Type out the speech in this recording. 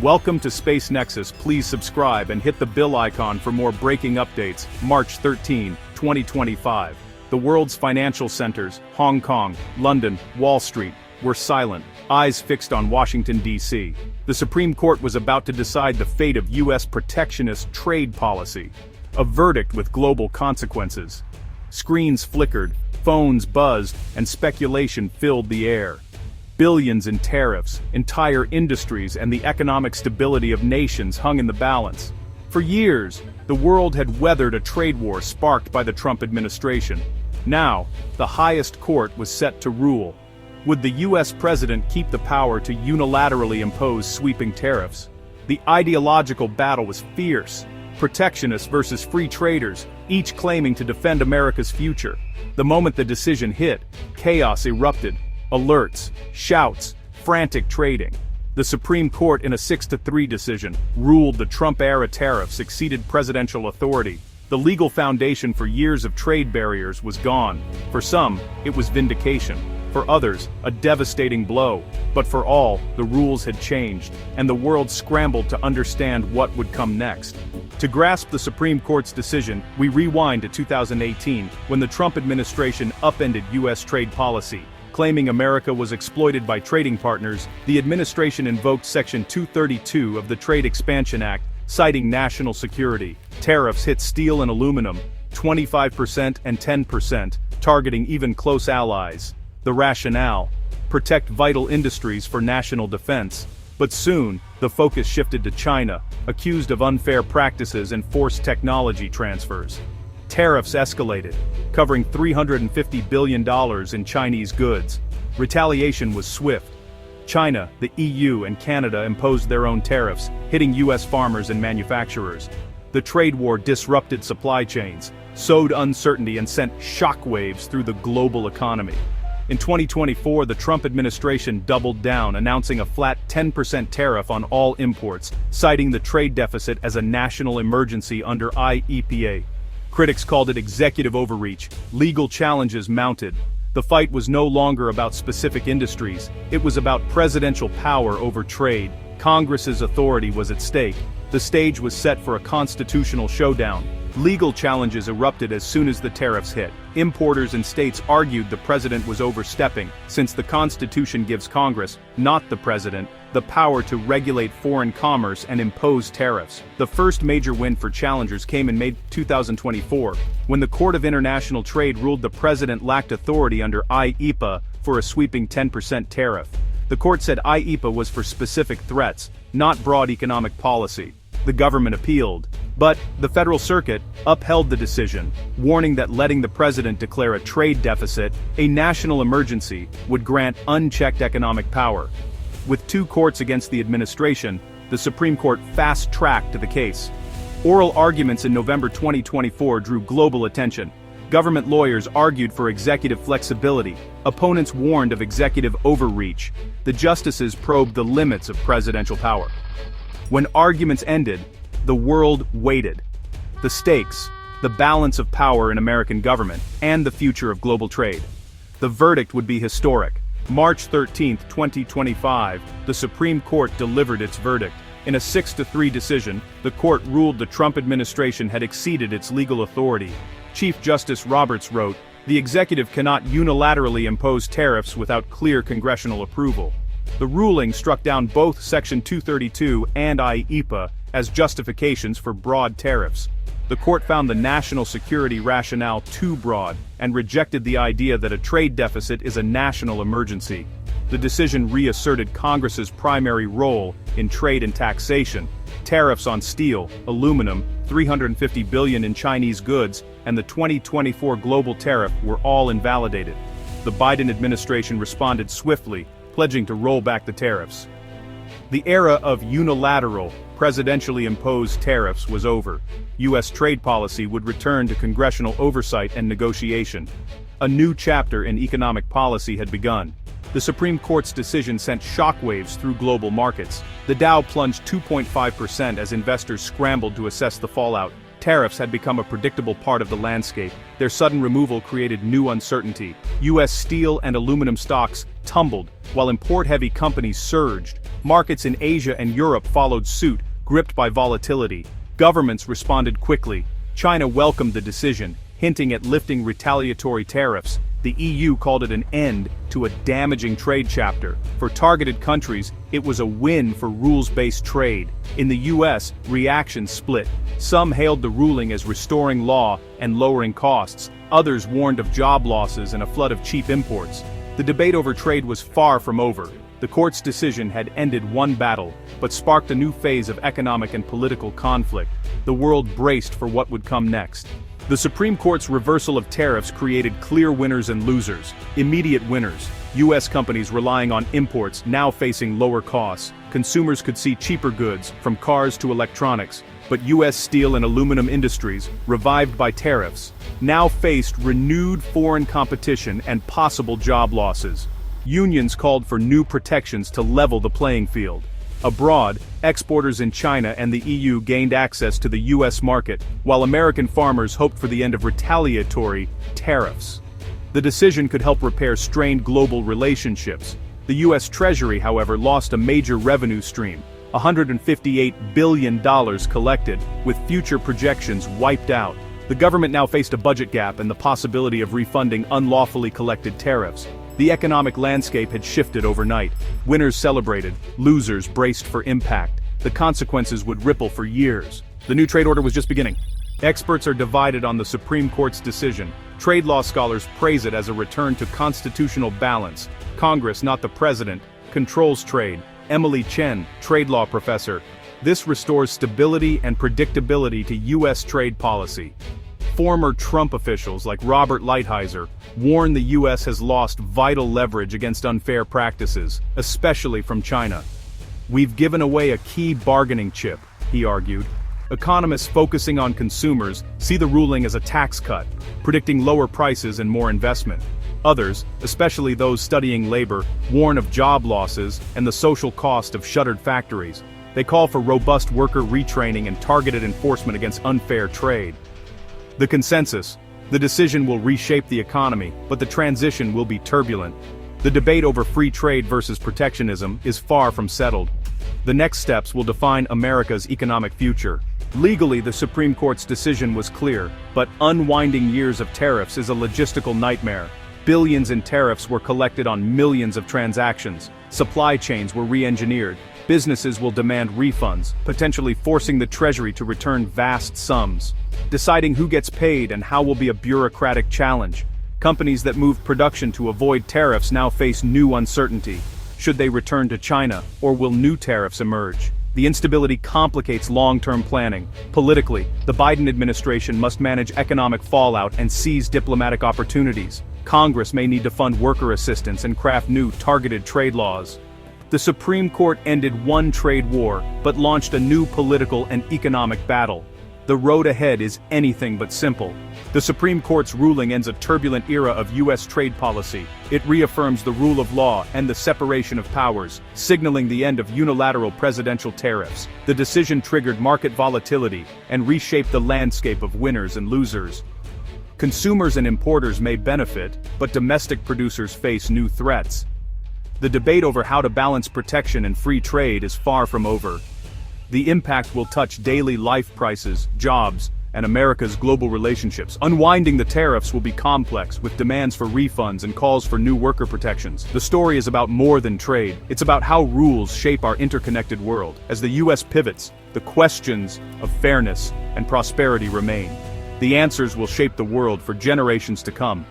Welcome to Space Nexus. Please subscribe and hit the bell icon for more breaking updates. March 13, 2025. The world's financial centers, Hong Kong, London, Wall Street, were silent, eyes fixed on Washington, D.C. The Supreme Court was about to decide the fate of U.S. protectionist trade policy. A verdict with global consequences. Screens flickered, phones buzzed, and speculation filled the air. Billions in tariffs, entire industries, and the economic stability of nations hung in the balance. For years, the world had weathered a trade war sparked by the Trump administration. Now, the highest court was set to rule. Would the U.S. president keep the power to unilaterally impose sweeping tariffs? The ideological battle was fierce. Protectionists versus free traders, each claiming to defend America's future. The moment the decision hit, chaos erupted. Alerts, shouts, frantic trading. The Supreme Court, in a 6-3 decision, ruled the Trump-era tariffs exceeded presidential authority. The legal foundation for years of trade barriers was gone. For some, it was vindication. For others, a devastating blow. But for all, the rules had changed, and the world scrambled to understand what would come next. To grasp the Supreme Court's decision, we rewind to 2018, when the Trump administration upended U.S. trade policy. Claiming America was exploited by trading partners, the administration invoked Section 232 of the Trade Expansion Act, citing national security. Tariffs hit steel and aluminum, 25% and 10%, targeting even close allies. The rationale: protect vital industries for national defense. But soon, the focus shifted to China, accused of unfair practices and forced technology transfers. Tariffs escalated, covering $350 billion in Chinese goods. Retaliation was swift. China, the EU, and Canada imposed their own tariffs, hitting U.S. farmers and manufacturers. The trade war disrupted supply chains, sowed uncertainty, and sent shockwaves through the global economy. In 2024, the Trump administration doubled down, announcing a flat 10% tariff on all imports, citing the trade deficit as a national emergency under IEEPA. Critics called it executive overreach. Legal challenges mounted. The fight was no longer about specific industries. It was about presidential power over trade. Congress's authority was at stake. The stage was set for a constitutional showdown. Legal challenges erupted as soon as the tariffs hit. Importers and states argued the president was overstepping, since the Constitution gives Congress, not the president, the power to regulate foreign commerce and impose tariffs. The first major win for challengers came in May 2024, when the Court of International Trade ruled the president lacked authority under IEEPA for a sweeping 10% tariff. The court said IEEPA was for specific threats, not broad economic policy. The government appealed, but the Federal Circuit upheld the decision, warning that letting the president declare a trade deficit, a national emergency, would grant unchecked economic power. With two courts against the administration, the Supreme Court fast-tracked the case. Oral arguments in November 2024 drew global attention. Government lawyers argued for executive flexibility. Opponents warned of executive overreach. The justices probed the limits of presidential power. When arguments ended, the world waited. The stakes, the balance of power in American government, and the future of global trade. The verdict would be historic. March 13, 2025, the Supreme Court delivered its verdict. In a 6-3 decision, the court ruled the Trump administration had exceeded its legal authority. Chief Justice Roberts wrote, "The executive cannot unilaterally impose tariffs without clear congressional approval." The ruling struck down both Section 232 and IEEPA as justifications for broad tariffs. The court found the national security rationale too broad and rejected the idea that a trade deficit is a national emergency. The decision reasserted Congress's primary role in trade and taxation. Tariffs on steel, aluminum, $350 billion in Chinese goods, and the 2024 global tariff were all invalidated. The Biden administration responded swiftly, pledging to roll back the tariffs. The era of unilateral, presidentially imposed tariffs was over. U.S. trade policy would return to congressional oversight and negotiation. A new chapter in economic policy had begun. The Supreme Court's decision sent shockwaves through global markets. The Dow plunged 2.5% as investors scrambled to assess the fallout. Tariffs had become a predictable part of the landscape. Their sudden removal created new uncertainty. U.S. steel and aluminum stocks tumbled, while import-heavy companies surged. Markets in Asia and Europe followed suit, gripped by volatility. Governments responded quickly. China welcomed the decision, hinting at lifting retaliatory tariffs. The EU called it an end to a damaging trade chapter. For targeted countries, it was a win for rules-based trade. In the US, reactions split. Some hailed the ruling as restoring law and lowering costs. Others warned of job losses and a flood of cheap imports. The debate over trade was far from over. The court's decision had ended one battle, but sparked a new phase of economic and political conflict. The world braced for what would come next. The Supreme Court's reversal of tariffs created clear winners and losers. Immediate winners: U.S. companies relying on imports now facing lower costs. Consumers could see cheaper goods, from cars to electronics. But U.S. steel and aluminum industries, revived by tariffs, now faced renewed foreign competition and possible job losses. Unions called for new protections to level the playing field. Abroad, exporters in China and the EU gained access to the U.S. market, while American farmers hoped for the end of retaliatory tariffs. The decision could help repair strained global relationships. The U.S. Treasury, however, lost a major revenue stream, $158 billion collected, with future projections wiped out. The government now faced a budget gap and the possibility of refunding unlawfully collected tariffs. The economic landscape had shifted overnight. Winners celebrated, losers braced for impact. The consequences would ripple for years. The new trade order was just beginning. Experts are divided on the Supreme Court's decision. Trade law scholars praise it as a return to constitutional balance. Congress, not the president, controls trade. Emily Chen, trade law professor. This restores stability and predictability to U.S. trade policy. Former Trump officials like Robert Lighthizer warn the U.S. has lost vital leverage against unfair practices, especially from China. We've given away a key bargaining chip, he argued. Economists focusing on consumers see the ruling as a tax cut, predicting lower prices and more investment. Others, especially those studying labor, warn of job losses and the social cost of shuttered factories. They call for robust worker retraining and targeted enforcement against unfair trade. The consensus: the decision will reshape the economy, but the transition will be turbulent. The debate over free trade versus protectionism is far from settled. The next steps will define America's economic future. Legally, the Supreme Court's decision was clear, but unwinding years of tariffs is a logistical nightmare. Billions in tariffs were collected on millions of transactions. Supply chains were re-engineered. Businesses will demand refunds, potentially forcing the Treasury to return vast sums. Deciding who gets paid and how will be a bureaucratic challenge. Companies that moved production to avoid tariffs now face new uncertainty. Should they return to China, or will new tariffs emerge? The instability complicates long-term planning. Politically, the Biden administration must manage economic fallout and seize diplomatic opportunities. Congress may need to fund worker assistance and craft new targeted trade laws. The Supreme Court ended one trade war, but launched a new political and economic battle. The road ahead is anything but simple. The Supreme Court's ruling ends a turbulent era of U.S. trade policy. It reaffirms the rule of law and the separation of powers, signaling the end of unilateral presidential tariffs. The decision triggered market volatility and reshaped the landscape of winners and losers. Consumers and importers may benefit, but domestic producers face new threats. The debate over how to balance protection and free trade is far from over. The impact will touch daily life prices, jobs, and America's global relationships. Unwinding the tariffs will be complex, with demands for refunds and calls for new worker protections. The story is about more than trade. It's about how rules shape our interconnected world. As the U.S. pivots, the questions of fairness and prosperity remain. The answers will shape the world for generations to come.